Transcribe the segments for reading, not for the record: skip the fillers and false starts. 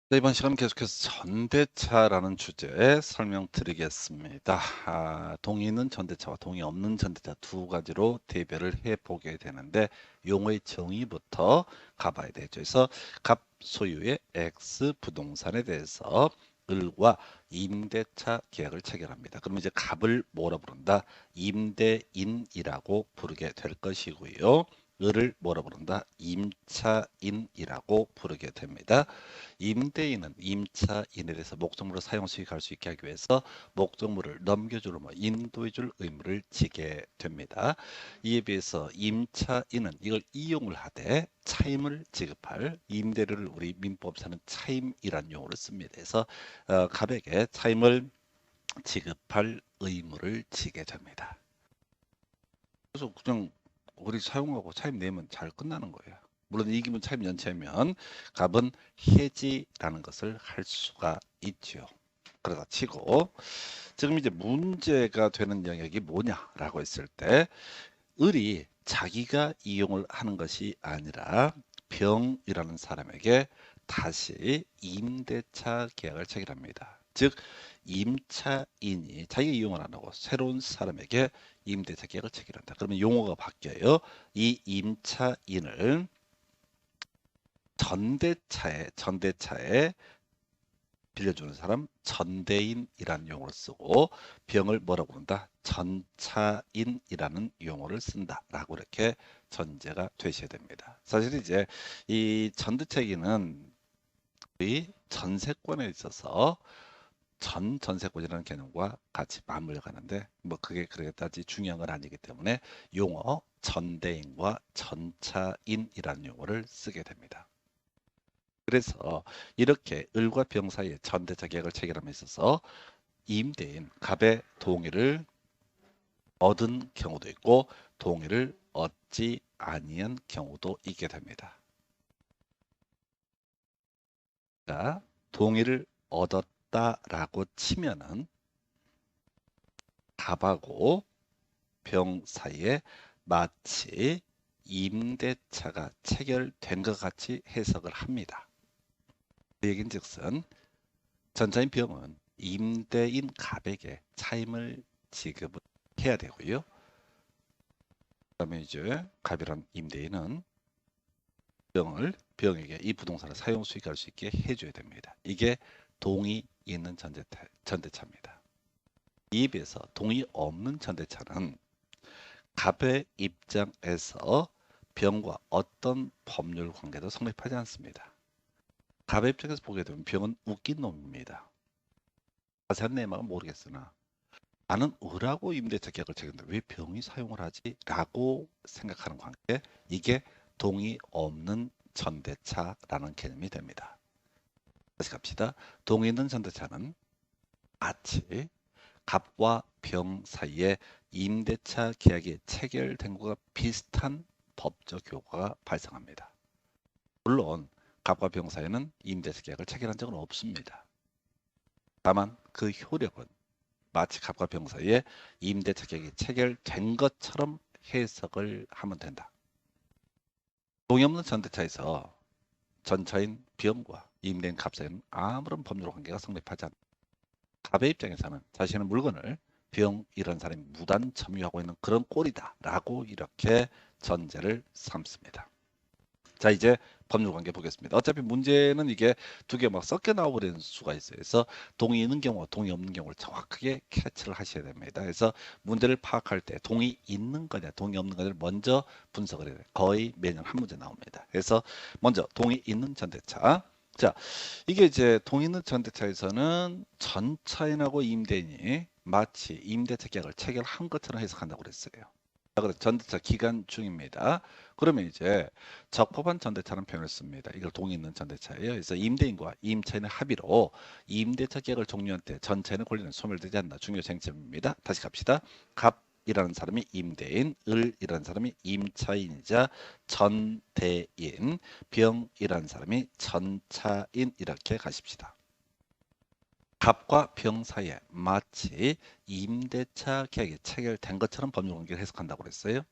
네, 이번 시간 계속해서 전대차라는 주제에 설명드리겠습니다. 동의 있는 전대차와 동의 없는 전대차 두 가지로 대별을 해보게 되는데 용어의 정의부터 가봐야 되죠. 그래서 갑 소유의 X 부동산에 대해서 을과 임대차 계약을 체결합니다. 그러면 이제 갑을 뭐라 부른다? 임대인이라고 부르게 될 것이고요. 을을 뭐라 부른다? 임차인이라고 부르게 됩니다. 임대인은 임차인에 대해서 목적물을 사용 수익할 수 있게 하기 위해서 목적물을 넘겨주로 인도해 줄 의무를 지게 됩니다. 이에 비해서 임차인은 이걸 이용을 하되 차임을 지급할 임대료를 우리 민법상은 차임이란 용어를 씁니다. 그래서 갑에게 차임을 지급할 의무를 지게 됩니다. 그래서 그냥 우리 사용하고 차임 내면 잘 끝나는 거예요. 물론 이기분 차임 연체면 갑은 해지라는 것을 할 수가 있죠. 그러다 치고 지금 이제 문제가 되는 영역이 뭐냐라고 했을 때 을이 자기가 이용을 하는 것이 아니라 병이라는 사람에게 다시 임대차 계약을 체결합니다. 즉 임차인이 자기가 이용을 안 하고 새로운 사람에게 임대차 계약을 체결한다. 그러면 용어가 바뀌어요. 이 임차인을 전대차에 빌려주는 사람 전대인이라는 용어를 쓰고 병을 뭐라고 부른다? 전차인이라는 용어를 쓴다라고 이렇게 전제가 되셔야 됩니다. 사실 이제 이 전대차기는 이 전세권에 있어서 전세권이라는 개념과 같이 맞물려 가는데 뭐 그게 그렇게까지 중요한 건 아니기 때문에 용어 전대인과 전차인이라는 용어를 쓰게 됩니다. 그래서 이렇게 을과 병 사이에 전대차 계약을 체결함에 있어서 임대인 갑의 동의를 얻은 경우도 있고 동의를 얻지 아니한 경우도 있게 됩니다. 자, 동의를 얻었다라고 치면은 갑하고 병 사이에 마치 임대차가 체결된 것 같이 해석을 합니다. 그 얘긴즉슨 전자인 병은 임대인 갑에게 차임을 지급을 해야 되고요. 그다음에 이제 갑이란 임대인은 병에게 이 부동산을 사용 수익할 수 있게 해줘야 됩니다. 이게 동의 있는 전대차입니다. 이에 비해서 동의 없는 전대차는 갑의 입장에서 병과 어떤 법률 관계도 성립하지 않습니다. 갑의 입장에서 보게 되면 병은 웃긴 놈입니다. 자세한 내막은 모르겠으나 나는 을하고 임대차 계약을 체결했는데 왜 병이 사용을 하지? 라고 생각하는 관계, 이게 동의 없는 전대차라는 개념이 됩니다. 다시 갑시다. 동의 있는 전대차는 마치 갑과 병 사이에 임대차 계약이 체결된 것과 비슷한 법적 효과가 발생합니다. 물론 갑과 병 사이에는 임대차 계약을 체결한 적은 없습니다. 다만 그 효력은 마치 갑과 병 사이에 임대차 계약이 체결된 것처럼 해석을 하면 된다. 동의 없는 전대차에서 전차인 병과 임대인 갑 사이에는 아무런 법률 관계가 성립하지 않는다. 갑의 입장에서는 자신의 물건을 병 이런 사람이 무단 점유하고 있는 그런 꼴이다라고 이렇게 전제를 삼습니다. 자, 이제 법률 관계 보겠습니다. 어차피 문제는 이게 두 개 막 섞여 나와버리는 수가 있어요. 그래서 동의 있는 경우와 동의 없는 경우를 정확하게 캐치를 하셔야 됩니다. 그래서 문제를 파악할 때 동의 있는 거냐 동의 없는 거냐를 먼저 분석을 해야 돼요. 거의 매년 한 문제 나옵니다. 그래서 먼저 동의 있는 전대차. 자, 이게 이제 동의 있는 전대차에서는 전차인하고 임대인이 마치 임대차 계약을 체결한 것처럼 해석한다고 그랬어요. 자, 그래서 전대차 기간 중입니다. 그러면 이제 적법한 전대차는 표현을 씁니다. 이걸 동의 있는 전대차예요. 그래서 임대인과 임차인의 합의로 임대차 계약을 종료한 때 전차인의 권리는 소멸되지 않나 중요 쟁점입니다. 다시 갑시다. 갑이라는 사람이 임대인, 을이라는 사람이 임차인이자 전대인, 병이라는 사람이 전차인 이렇게 가십시다. 갑과 병 사이에 마치 임대차 계약이 체결된 것처럼 법률 관계를 해석한다고 그랬어요.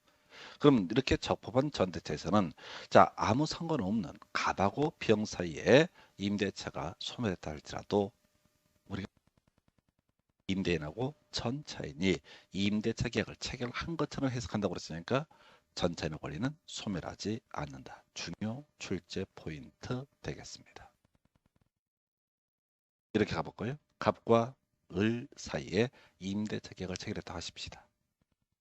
그럼 이렇게 적법한 전대차에서는 자 아무 상관없는 갑하고 병 사이에 임대차가 소멸했다 할지라도 우리가 임대인하고 전차인이 임대차 계약을 체결한 것처럼 해석한다고 그랬으니까 전차인의 권리는 소멸하지 않는다. 중요 출제 포인트 되겠습니다. 이렇게 가볼까요? 갑과 을 사이에 임대차 계약을 체결했다 하십시다.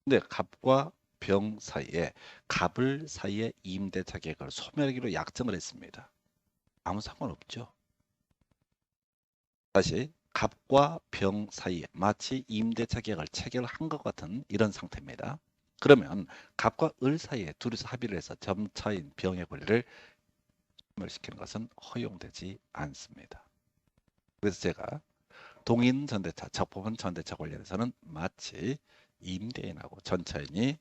근데 갑과 병 사이에 갑을 사이에 임대차 계약을 소멸하기로 약정을 했습니다. 아무 상관없죠. 다시 갑과 병 사이에 마치 임대차 계약을 체결한 것 같은 이런 상태입니다. 그러면 갑과 을 사이에 둘이서 합의를 해서 점차인 병의 권리를 소멸시키는 것은 허용되지 않습니다. 그래서 제가 동인 전대차, 적법한 전대차 관련해서는 마치 임대인하고 전차인이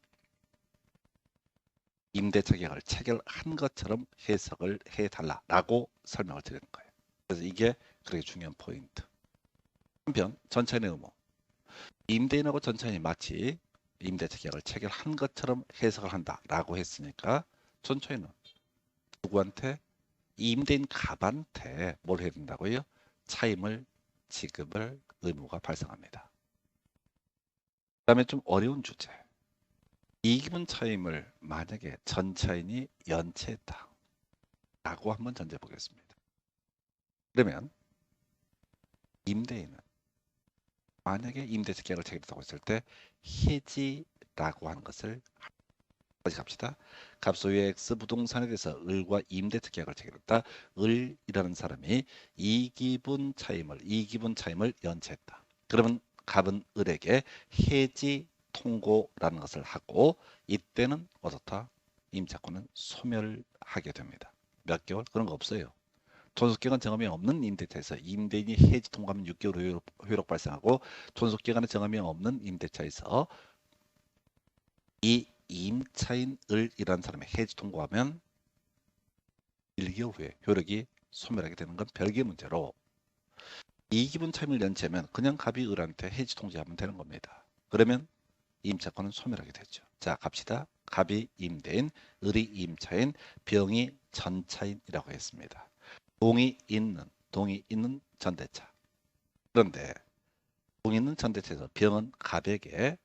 임대차 계약을 체결한 것처럼 해석을 해달라라고 설명을 드리는 거예요. 그래서 이게 그렇게 중요한 포인트. 한편 전차인의 의무. 임대인하고 전차인이 마치 임대차 계약을 체결한 것처럼 해석을 한다라고 했으니까 전차인은 누구한테? 임대인 갑한테 뭘 해야 된다고요? 차임을 지급을 의무가 발생합니다. 그 다음에 좀 어려운 주제. 이기분 차임을 만약에 전차인이 연체했다 라고 한번 전제해 보겠습니다. 그러면 임대인은 만약에 임대차 계약을 체결했다고 했을 때 해지라고 하는 것을 다시 갑시다. 갑소유의 X 부동산에 대해서 을과 임대차 계약을 체결했다. 을이라는 사람이 이기분 차임을 연체했다. 그러면 갑은 을에게 해지 통고라는 것을 하고 이때는 어떻다? 임차권은 소멸하게 됩니다. 몇 개월? 그런 거 없어요. 존속기간 정함이 없는 임대차에서 임대인이 해지 통고하면 6개월 효력 발생하고 존속기간의 정함이 없는 임대차에서 이 임차인 을이라는 사람의 해지 통고하면 1개월 후에 효력이 소멸하게 되는 건 별개의 문제로 이기분 차임을 연체하면 그냥 갑이 을한테 해지 통지하면 되는 겁니다. 그러면 임차권은 소멸하게 되죠. 자 갑시다. 갑이 임대인, 을이 임차인, 병이 전차인이라고 했습니다. 동이 있는 전대차. 그런데 동이 있는 전대차에서 병은 갑에게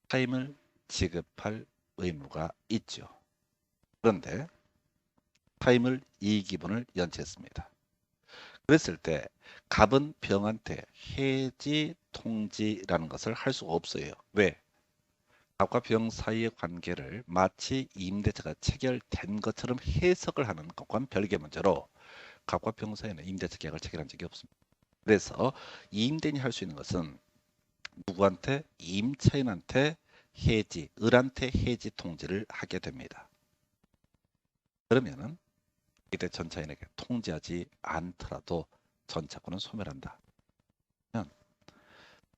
차임을 지급할 의무가 있죠. 그런데 차임을 이기분을 연체했습니다. 그랬을 때 갑은 병한테 해지 통지라는 것을 할 수가 없어요. 왜? 갑과 병 사이의 관계를 마치 임대차가 체결된 것처럼 해석을 하는 것과는 별개 문제로 갑과 병 사이에는 임대차 계약을 체결한 적이 없습니다. 그래서 임대인이 할 수 있는 것은 누구한테? 임차인한테 을한테 해지 통지를 하게 됩니다. 그러면은 이때 전차인에게 통지하지 않더라도 전차권은 소멸한다.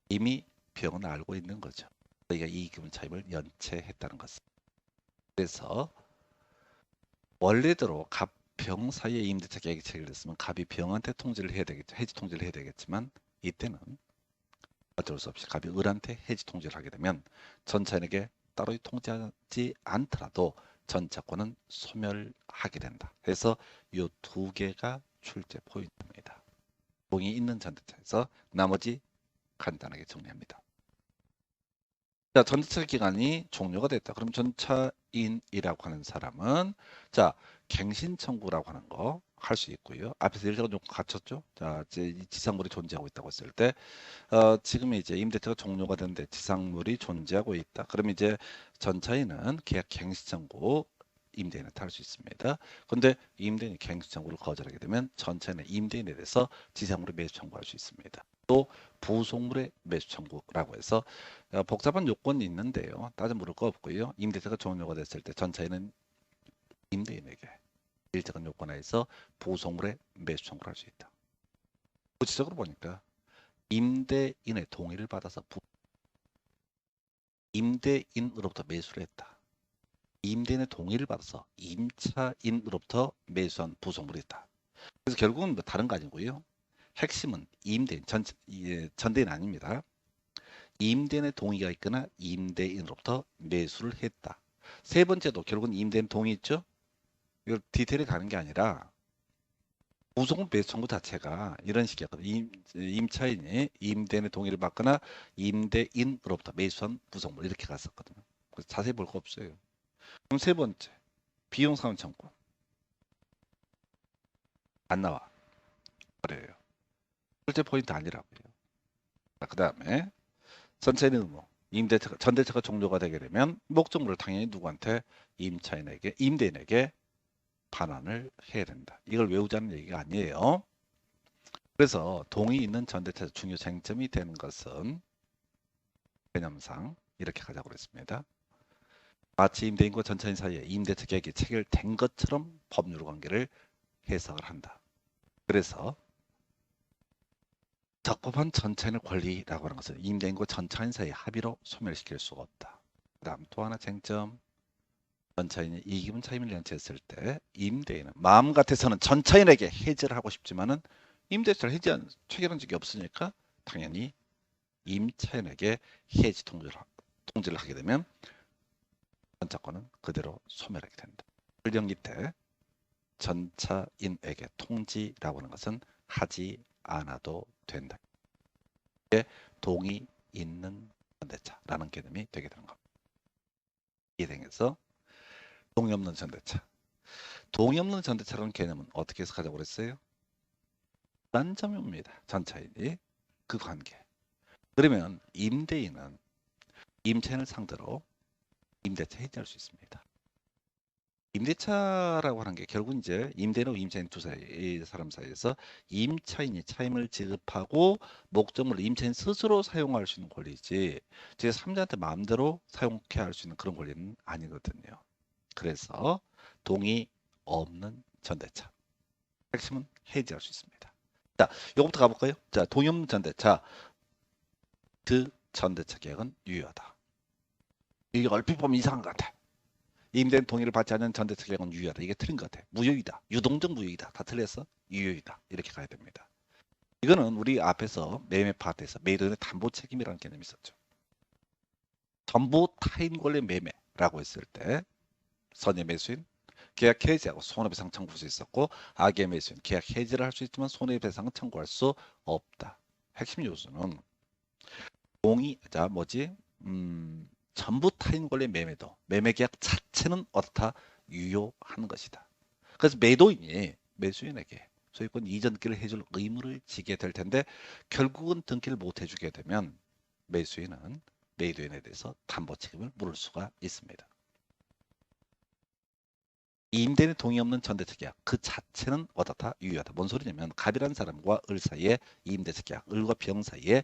이미 병은 알고 있는 거죠. 저희가 이기분 차임을 연체했다는 것은. 그래서 원래대로 갑, 병 사이에 임대차 계약이 체결됐으면 갑이 병한테 통지를 해야 되겠죠. 해지 통지를 해야 되겠지만 이때는 어쩔 수 없이 갑이 을한테 해지 통지를 하게 되면 전차인에게 따로 통지하지 않더라도 전차권은 소멸하게 된다. 그래서 이 두 개가 출제 포인트입니다. 동이 있는 전대차에서 나머지 간단하게 정리합니다. 자, 전대차 기간이 종료가 됐다. 그럼 전차인이라고 하는 사람은 자, 갱신 청구라고 하는 거 할 수 있고요. 앞에서 일자가 좀 갖췄죠. 자, 이제 지상물이 존재하고 있다고 했을 때 지금 이제 임대차가 종료가 됐는데 지상물이 존재하고 있다. 그럼 이제 전차인은 계약 갱신 청구 임대인한테 할 수 있습니다. 근데 임대인이 갱신 청구를 거절하게 되면 전차인은 임대인에 대해서 지상물의 매수 청구할 수 있습니다. 또 부속물의 매수 청구라고 해서 복잡한 요건이 있는데요. 따져 물을 거 없고요. 임대차가 종료가 됐을 때 전차인은 임대인에게 일정한 요건하에서 부속물의 매수 청구를 할 수 있다. 구체적으로 보니까 임대인의 동의를 받아서 임대인으로부터 매수를 했다. 임대인의 동의를 받아서 임차인으로부터 매수한 부속물이 있다. 그래서 결국은 뭐 다른 거 아니고요. 핵심은 임대인, 전대인 아닙니다. 임대인의 동의가 있거나 임대인으로부터 매수를 했다. 세 번째도 결국은 임대인 동의 있죠? 이걸 디테일에 가는 게 아니라 부속 매수 청구 자체가 이런 식이었거든요. 임차인이 임대인의 동의를 받거나 임대인으로부터 매수한 부속물 이렇게 갔었거든요. 그래서 자세히 볼 거 없어요. 그럼 세 번째, 비용 상환 청구 안 나와 버려요. 실제 포인트 아니라고요. 그 다음에 전체인 의무, 전대차가 종료가 되게 되면 목적물을 당연히 누구한테 임대인에게 반환을 해야 된다. 이걸 외우자는 얘기가 아니에요. 그래서 동의 있는 전대차 중요 쟁점이 되는 것은 개념상 이렇게 가자고 그랬습니다. 마치 임대인과 전차인 사이에 임대차 계약이 체결된 것처럼 법률 관계를 해석을 한다. 그래서 적법한 전차인의 권리라고 하는 것은 임대인과 전차인 사이의 합의로 소멸시킬 수가 없다. 그 다음 또 하나 쟁점. 전차인이 이기분 차임을 연체했을 때 임대인은 마음 같아서는 전차인에게 해지를 하고 싶지만은 임대차를 체결한 적이 없으니까 당연히 임차인에게 해지 통지를 하게 되면 전차권은 그대로 소멸하게 된다. 설령 이때 전차인에게 통지라고 하는 것은 하지 않아도 된다. 이게 동의 있는 전대차라는 개념이 되게 되는 겁니다. 이해되겠어? 동의 없는 전대차. 동의 없는 전대차라는 개념은 어떻게 해석하자고 그랬어요? 단점입니다. 전차인이 그 관계. 그러면 임대인은 임차인을 상대로 임대차 해지할 수 있습니다. 임대차라고 하는 게 결국 이제 임대인하고 임차인 이 사람 사이에서 임차인이 차임을 지급하고 목적물을 임차인 스스로 사용할 수 있는 권리지 제3자한테 마음대로 사용케 할 수 있는 그런 권리는 아니거든요. 그래서 동의 없는 전대차. 핵심은 해지할 수 있습니다. 자, 이거부터 가볼까요? 자, 동의 없는 전대차. 그 전대차 계약은 유효하다. 이게 얼핏 보면 이상한 것 같아. 임대인 동의를 받지 않는 전대차 계약은 유효하다. 이게 틀린 것 같아. 무효이다. 유동적 무효이다. 다 틀렸어? 유효이다. 이렇게 가야 됩니다. 이거는 우리 앞에서 매매 파트에서 매도인의 담보 책임이라는 개념이 있었죠. 전부 타인 권리 매매라고 했을 때 선의 매수인 계약 해지하고 손해배상 청구할 수 있었고 악의 매수인 계약 해지를 할 수 있지만 손해배상은 청구할 수 없다. 핵심 요소는 전부 타인 권리 매매도 매매 계약 자체는 어떻다 유효한 것이다. 그래서 매도인이 매수인에게 소유권 이전 등기를 해줄 의무를 지게 될 텐데 결국은 등기를 못 해주게 되면 매수인은 매도인에 대해서 담보 책임을 물을 수가 있습니다. 임대인의 동의 없는 전대차 계약 그 자체는 어떻다 유효하다. 뭔 소리냐면 갑이라는 사람과 을 사이에 임대차 계약, 을과 병 사이에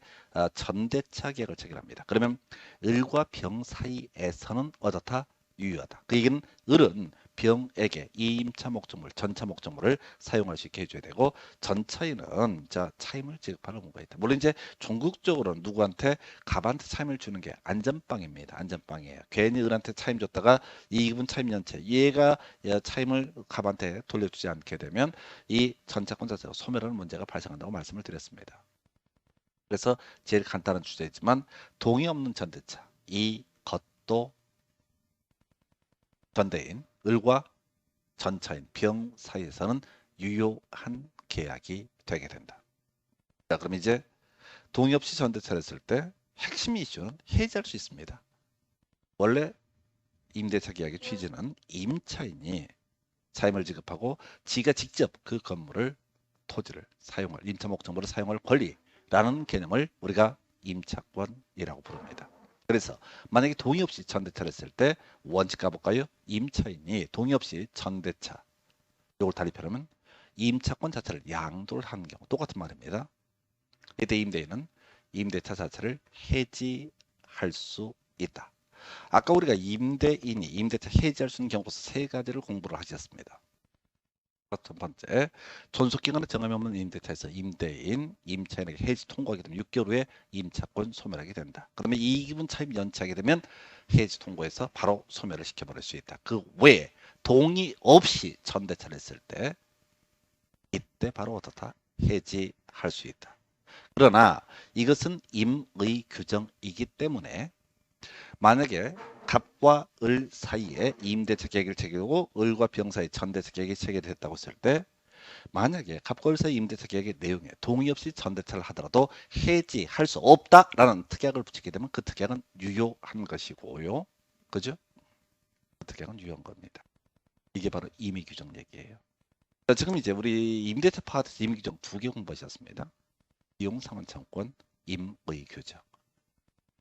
전대차 계약을 체결합니다. 그러면 을과 병 사이에서는 어떻다 유효하다. 그 얘기는 을은 병에게 임차 목적물, 전차 목적물을 사용할 수 있게 해줘야 되고 전차인은 차임을 지급할 의무가 있다. 물론 이제 종국적으로는 누구한테 갑한테 차임을 주는 게 안전빵입니다. 안전빵이에요. 괜히 을한테 차임 줬다가 이기분 차임 연체 얘가 차임을 갑한테 돌려주지 않게 되면 이 전차권 자체가 소멸하는 문제가 발생한다고 말씀을 드렸습니다. 그래서 제일 간단한 주제이지만 동의 없는 전대차 이것도 전대인 을과 전차인 병 사이에서는 유효한 계약이 되게 된다. 자, 그럼 이제 동의 없이 전대차를 했을 때 핵심 이슈는 해지할 수 있습니다. 원래 임대차 계약의 취지는 임차인이 차임을 지급하고 지가 직접 그 건물을 토지를 사용할 임차 목적물을 사용할 권리라는 개념을 우리가 임차권이라고 부릅니다. 그래서 만약에 동의 없이 전대차를 했을 때 원칙 가볼까요? 임차인이 동의 없이 전대차 이걸 달리하면 임차권 자체를 양도를 하는 경우 똑같은 말입니다. 이때 임대인은 임대차 자체를 해지할 수 있다. 아까 우리가 임대인이 임대차 해지할 수 있는 경우로서 세 가지를 공부를 하셨습니다. 첫 번째, 존속기간의 정함이 없는 임대차에서 임대인, 임차인에게 해지 통고하게 되면 6개월 후에 임차권 소멸하게 된다. 그러면 이기분 차임 연체하게 되면 해지 통고해서 바로 소멸을 시켜버릴 수 있다. 그 외에 동의 없이 전대차를 했을 때 이때 바로 어떻다? 해지할 수 있다. 그러나 이것은 임의 규정이기 때문에 만약에 갑과 을 사이에 임대차 계약을 체결하고 을과 병 사이에 전대차 계약이 체결됐다고 했을 때 만약에 갑과 을 사이 임대차 계약의 내용에 동의 없이 전대차를 하더라도 해지할 수 없다라는 특약을 붙이게 되면 그 특약은 유효한 것이고요. 그죠? 그 특약은 유효한 겁니다. 이게 바로 임의 규정 얘기예요. 자, 지금 이제 우리 임대차 파트에서 임의 규정 2개 공부하셨습니다. 이용 상환청권, 임의 규정.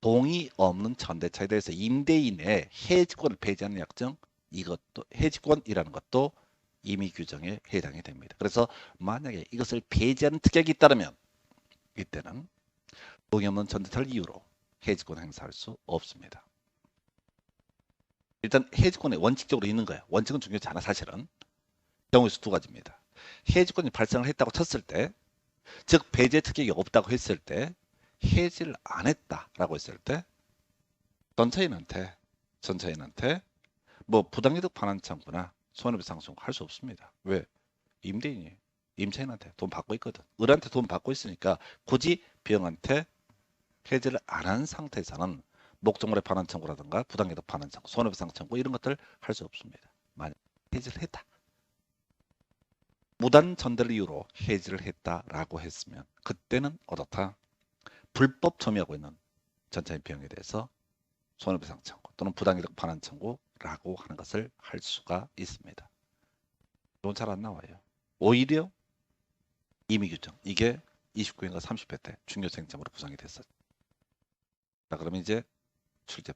동의 없는 전대차에 대해서 임대인의 해지권을 배제하는 약정, 이것도 해지권이라는 것도 임의 규정에 해당이 됩니다. 그래서 만약에 이것을 배제하는 특약이 있다면 이때는 동의 없는 전대차를 이유로 해지권 행사할 수 없습니다. 일단 해지권에 원칙적으로 있는 거예요. 원칙은 중요하지 않아 사실은. 경우의 수 2가지입니다. 해지권이 발생을 했다고 쳤을 때, 즉 배제 특약이 없다고 했을 때, 해지를 안 했다라고 했을 때 전차인한테 뭐 부당이득 반환 청구나 손해배상 청구 할 수 없습니다. 왜? 임대인이 임차인한테 돈 받고 있거든. 을한테 돈 받고 있으니까 굳이 병한테 해지를 안 한 상태에서는 목적물의 반환 청구라든가 부당이득 반환 청구, 손해배상 청구 이런 것들 할 수 없습니다. 만약 해지를 했다. 무단 전대를 이유로 해지를 했다라고 했으면 그때는 어떻다? 불법 점유하고 있는 전차인 비용에 대해서 손해배상 청구 또는 부당이득 반환 청구라고 하는 것을 할 수가 있습니다. 이건 잘 안 나와요. 오히려 임의 규정 이게 29회인가 30회 때 중요 쟁점으로 구성이 됐었죠. 자, 그러면 이제 출제.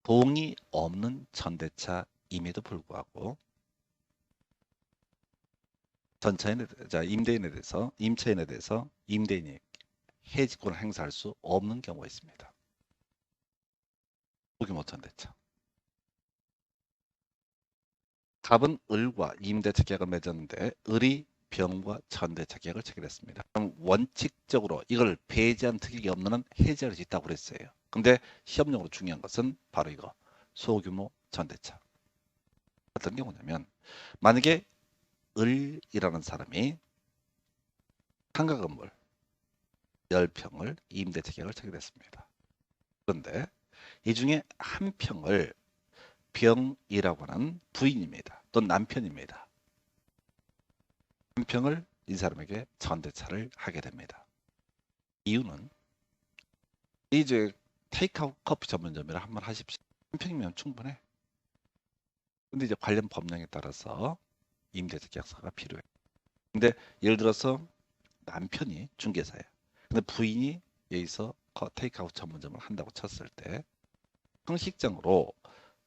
동의 없는 전대차임에도 불구하고 임대인에 대해서 임차인에 대해서 임대인이 해지권을 행사할 수 없는 경우가 있습니다. 소규모 전대차. 갑은 을과 임대차 계약을 맺었는데 을이 병과 전대차 계약을 체결했습니다. 그럼 원칙적으로 이걸 배제한 특약이 없는 한 해지할 수 있다고 그랬어요. 근데 시험용으로 중요한 것은 바로 이거 소규모 전대차. 어떤 경우냐면 만약에 을이라는 사람이 상가 건물 10평을 임대차 계약을 체결했습니다. 그런데 이 중에 한 평을 병이라고 하는 부인입니다. 또는 남편입니다. 한 평을 이 사람에게 전대차를 하게 됩니다. 이유는 이제 테이크아웃 커피 전문점이라 한번 하십시오. 한 평이면 충분해. 근데 이제 관련 법령에 따라서 임대차 계약서가 필요해. 근데 예를 들어서 남편이 중개사야. 근데 부인이 여기서 테이크아웃 전문점을 한다고 쳤을 때 형식적으로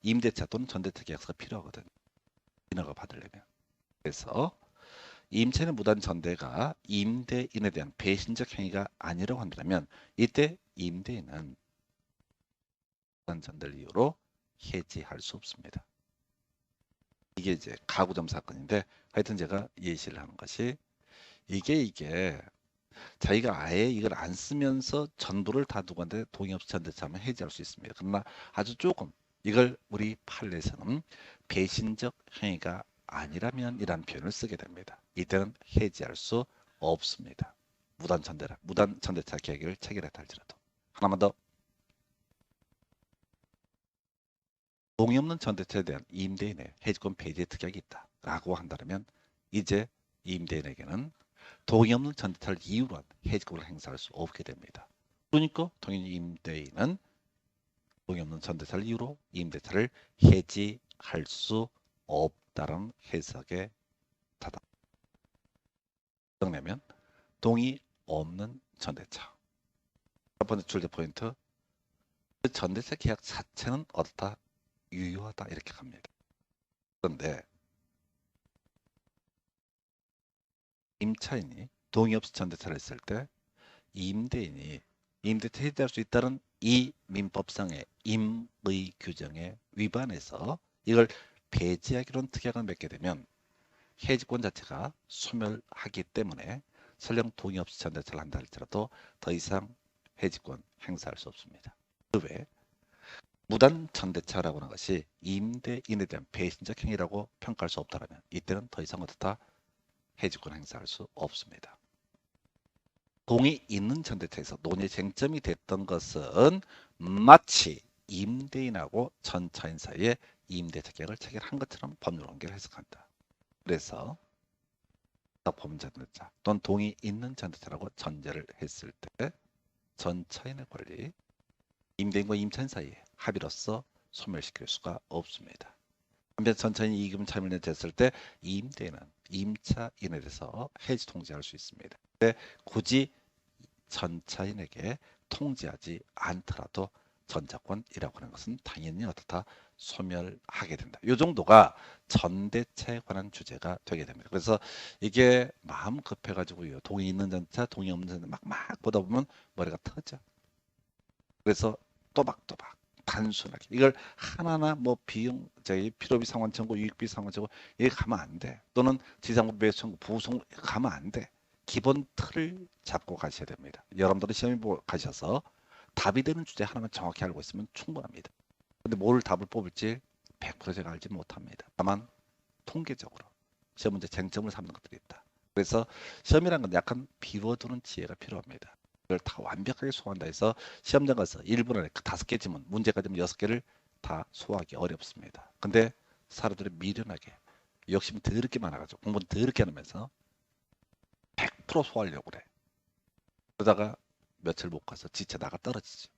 임대차 또는 전대차 계약서가 필요하거든요. 인허가 받으려면. 그래서 임차인의 무단 전대가 임대인에 대한 배신적 행위가 아니라고 한다면 이때 임대인은 무단 전대를 이유로 해지할 수 없습니다. 이게 이제 가구점 사건인데 하여튼 제가 예시를 하는 것이 이게 자기가 아예 이걸 안 쓰면서 전부를 다 누구한테 동의 없이 전대차하면 해지할 수 있습니다. 그러나 아주 조금 이걸 우리 판례에서는 배신적 행위가 아니라면 이라는 표현을 쓰게 됩니다. 이때는 해지할 수 없습니다. 무단 전대차 계약을 체결했다 할지라도. 하나만 더. 동의 없는 전대차에 대한 임대인의 해지권 배제 특약이 있다라고 한다면 이제 임대인에게는 동의 없는 전대차를 이유로 한 해지권을 행사할 수 없게 됩니다. 그러니까 당연히 임대인은 동의 없는 전대차를 이유로 임대차를 해지할 수 없다는 해석에 타다. 정리하면 동의 없는 전대차. 첫 번째 출제 포인트. 그 전대차 계약 자체는 어떻다? 유효하다 이렇게 갑니다. 그런데 임차인이 동의 없이 전대차를 했을 때 임대인이 임대차 해지할 수 있다는 이 민법상의 임의 규정에 위반해서 이걸 배제하기로 한 특약을 맺게 되면 해지권 자체가 소멸하기 때문에 설령 동의 없이 전대차를 한다 할지라도 더 이상 해지권 행사할 수 없습니다. 그 외에 무단 전대차라고 하는 것이 임대인에 대한 배신적 행위라고 평가할 수 없다면 이때는 더 이상 어떻다? 해지권 행사할 수 없습니다. 동의 있는 전대차에서 논의 쟁점이 됐던 것은 마치 임대인하고 전차인 사이에 임대차 계약을 체결한 것처럼 법률 관계를 해석한다. 그래서 법전대차 또는 동의 있는 전대차라고 전제를 했을 때 전차인의 권리, 임대인과 임차인 사이에 합의로서 소멸시킬 수가 없습니다. 한편 전차인이 이금 차밀에 됐을 때 임대인은 임차인에 대해서 해지 통지할 수 있습니다. 근데 굳이 전차인에게 통지하지 않더라도 전차권이라고 하는 것은 당연히 어떻다 소멸하게 된다. 이 정도가 전대차에 관한 주제가 되게 됩니다. 그래서 이게 마음 급해가지고요. 동의 있는 전차, 동의 없는 전차 막 보다 보면 머리가 터져. 그래서 또박또박 단순하게 이걸 하나하나 뭐 비용, 저기 필요비 상환 청구, 유익비 상환 청구 이게 가면 안 돼. 또는 지상부 매수 청구, 부송 가면 안 돼. 기본 틀을 잡고 가셔야 됩니다. 여러분들은 시험에 가셔서 답이 되는 주제 하나만 정확히 알고 있으면 충분합니다. 근데 뭘 답을 뽑을지 100% 제가 알지 못합니다. 다만 통계적으로 시험 문제 쟁점을 삼는 것들이 있다. 그래서 시험이라는 건 약간 비워두는 지혜가 필요합니다. 이걸 다 완벽하게 소화한다 해서 시험장 가서 1분 안에 그 5개 지문, 문제가 되면 6개를 다 소화하기 어렵습니다. 근데 사람들이 미련하게 욕심이 더럽게 많아가지고 공부는 더럽게 하면서 100% 소화하려고 그래. 그러다가 며칠 못 가서 지쳐 나가 떨어지죠.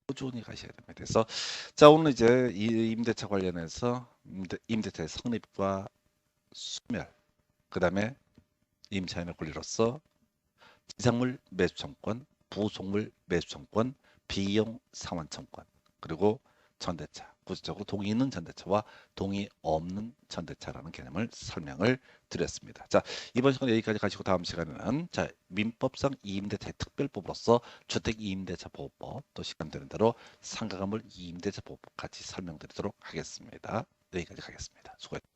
꾸준히 가셔야 됩니다. 그래서 자 오늘 이제 이 임대차 관련해서 임대차의 성립과 소멸, 그 다음에 임차인의 권리로서 지상물 매수청권, 부속물 매수청권, 비용 상환청권, 그리고 전대차, 구체적으로 동의 있는 전대차와 동의 없는 전대차라는 개념을 설명을 드렸습니다. 자, 이번 시간 여기까지 가시고 다음 시간에는 자, 민법상 이임대차 특별법으로서 주택이임대차 보호법, 또 시간 되는 대로 상가건물 이임대차 보호법 같이 설명드리도록 하겠습니다. 여기까지 가겠습니다. 수고했습니다.